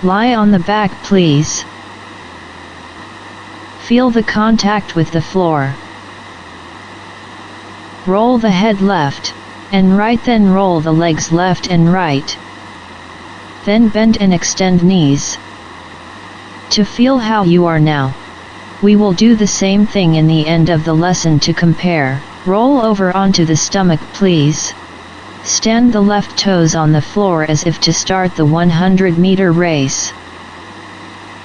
Lie on the back, please. Feel the contact with the floor. Roll the head left and right, then roll the legs left and right. Then bend and extend knees. To feel how you are now. We will do the same thing in the end of the lesson to compare. Roll over onto the stomach, please. Stand the left toes on the floor as if to start the 100-meter race.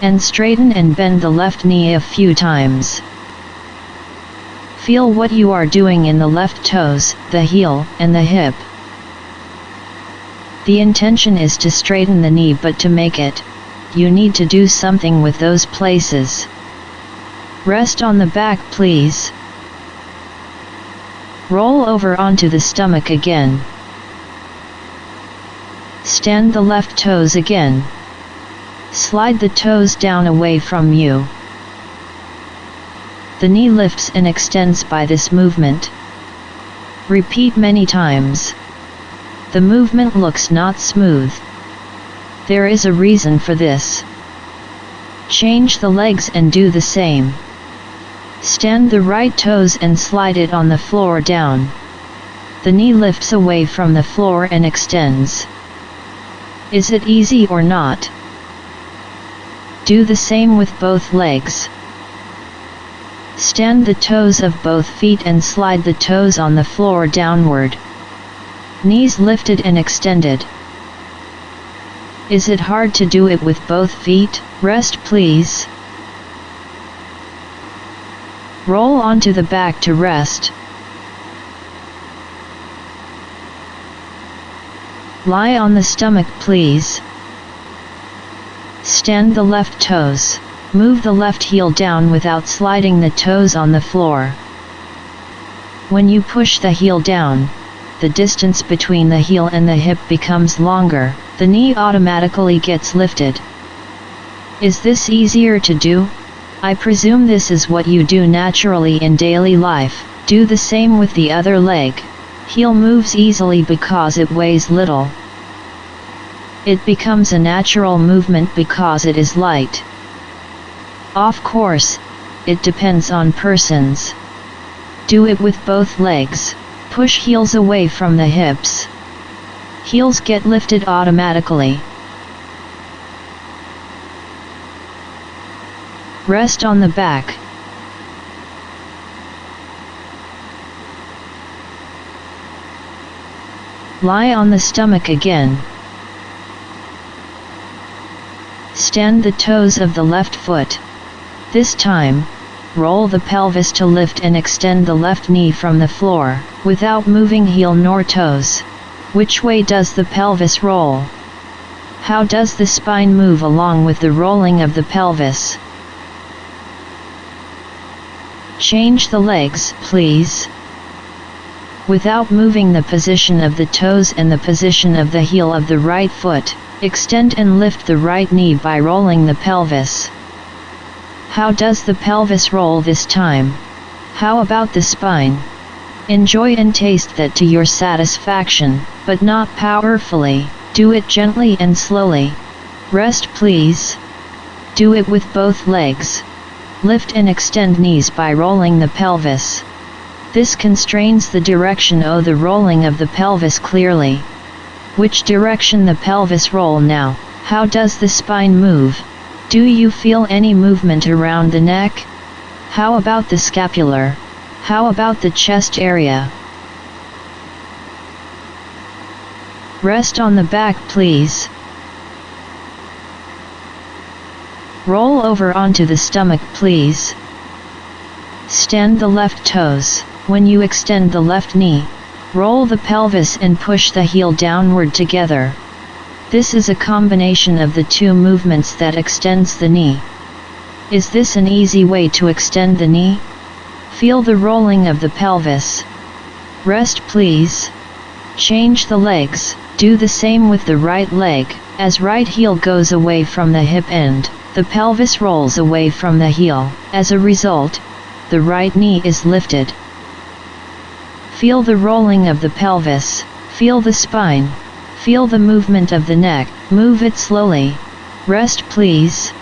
And straighten and bend the left knee a few times. Feel what you are doing in the left toes, the heel, and the hip. The intention is to straighten the knee, but to make it, you need to do something with those places. Rest on the back, please. Roll over onto the stomach again. Stand the left toes again. Slide the toes down away from you. The knee lifts and extends by this movement. Repeat many times. The movement looks not smooth. There is a reason for this. Change the legs and do the same. Stand the right toes and slide it on the floor down. The knee lifts away from the floor and extends. Is it easy or not? Do the same with both legs. Stand the toes of both feet and slide the toes on the floor downward. Knees lifted and extended. Is it hard to do it with both feet? Rest, please. Roll onto the back to rest. Lie on the stomach, please. Stand the left toes. Move the left heel down without sliding the toes on the floor. When you push the heel down, the distance between the heel and the hip becomes longer. The knee automatically gets lifted. Is this easier to do? I presume this is what you do naturally in daily life. Do the same with the other leg. Heel moves easily because it weighs little. It becomes a natural movement because it is light. Of course, it depends on persons. Do it with both legs. Push heels away from the hips. Heels get lifted automatically. Rest on the back. Lie on the stomach again. Stand the toes of the left foot. This time, roll the pelvis to lift and extend the left knee from the floor, without moving heel nor toes. Which way does the pelvis roll? How does the spine move along with the rolling of the pelvis? Change the legs, please. Without moving the position of the toes and the position of the heel of the right foot, extend and lift the right knee by rolling the pelvis. How does the pelvis roll this time? How about the spine? Enjoy and taste that to your satisfaction, but not powerfully. Do it gently and slowly. Rest, please. Do it with both legs. Lift and extend knees by rolling the pelvis. This constrains the direction of the rolling of the pelvis clearly. Which direction the pelvis roll now? How does the spine move? Do you feel any movement around the neck? How about the scapular? How about the chest area? Rest on the back, please. Roll over onto the stomach, please. Stand the left toes. When you extend the left knee, roll the pelvis and push the heel downward together. This is a combination of the two movements that extends the knee. Is this an easy way to extend the knee? Feel the rolling of the pelvis. Rest, please. Change the legs. Do the same with the right leg. As right heel goes away from the hip end, the pelvis rolls away from the heel. As a result, the right knee is lifted. Feel the rolling of the pelvis. Feel the spine. Feel the movement of the neck. Move it slowly. Rest please.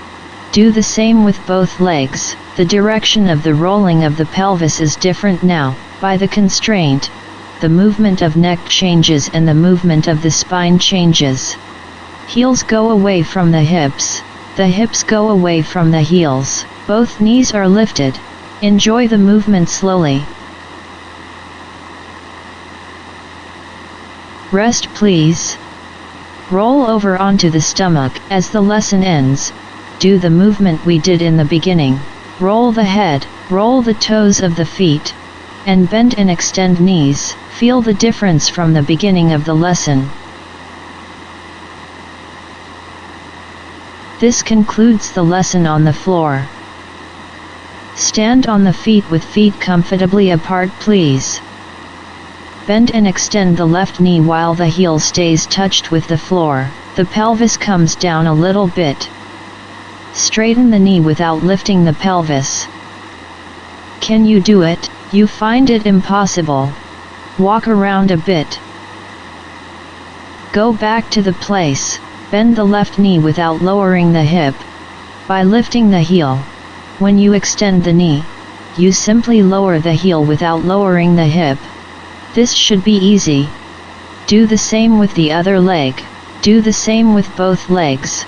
Do the same with both legs. The direction of the rolling of the pelvis is different now. By the constraint, the movement of neck changes and the movement of the spine changes. Heels go away from the hips. The hips go away from the heels. Both knees are lifted. Enjoy the movement slowly. Rest please. Roll over onto the stomach. As the lesson ends, do the movement we did in the beginning. Roll the head, roll the toes of the feet, and bend and extend knees. Feel the difference from the beginning of the lesson. This concludes the lesson on the floor. Stand on the feet with feet comfortably apart please. Bend and extend the left knee while the heel stays touched with the floor. The pelvis comes down a little bit. Straighten the knee without lifting the pelvis. Can you do it? You find it impossible? Walk around a bit. Go back to the place. Bend the left knee without lowering the hip. By lifting the heel. When you extend the knee, you simply lower the heel without lowering the hip. This should be easy. Do the same with the other leg. Do the same with both legs.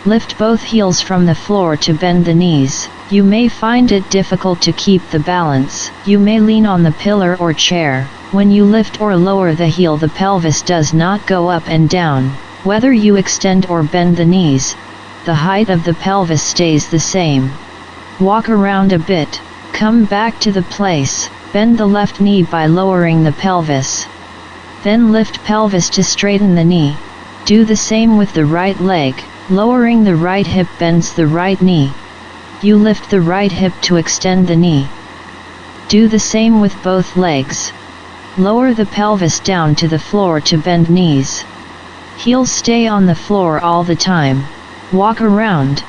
Lift both heels from the floor to bend the knees. You may find it difficult to keep the balance. You may lean on the pillar or chair. When you lift or lower the heel, the pelvis does not go up and down. Whether you extend or bend the knees, the height of the pelvis stays the same. Walk around a bit. Come back to the place. Bend the left knee by lowering the pelvis. Then lift pelvis to straighten the knee. Do the same with the right leg. Lowering the right hip bends the right knee. You lift the right hip to extend the knee. Do the same with both legs. Lower the pelvis down to the floor to bend knees. Heels stay on the floor all the time. Walk around.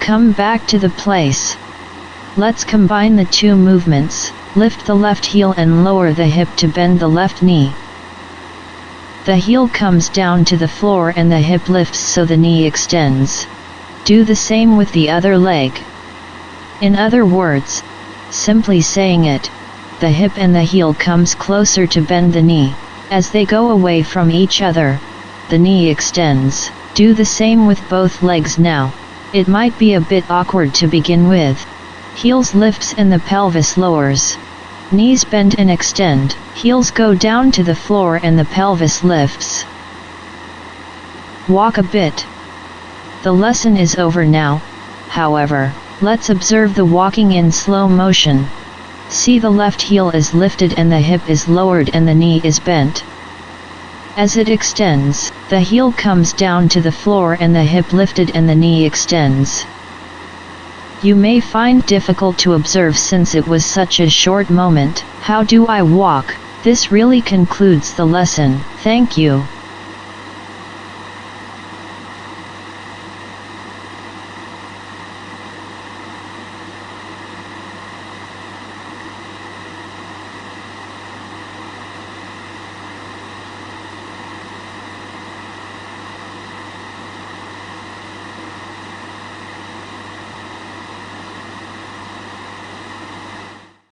Come back to the place. Let's combine the two movements. Lift the left heel and lower the hip to bend the left knee. The heel comes down to the floor and the hip lifts so the knee extends. Do the same with the other leg. In other words, simply saying it, the hip and the heel comes closer to bend the knee. As they go away from each other, the knee extends. Do the same with both legs now. It might be a bit awkward to begin with. Heels lifts and the pelvis lowers. Knees bend and extend. Heels go down to the floor and the pelvis lifts. Walk a bit. The lesson is over now. However, let's observe the walking in slow motion. See, the left heel is lifted and the hip is lowered and the knee is bent. As it extends, the heel comes down to the floor and the hip lifted and the knee extends. You may find difficult to observe since it was such a short moment. How do I walk? This really concludes the lesson. Thank you.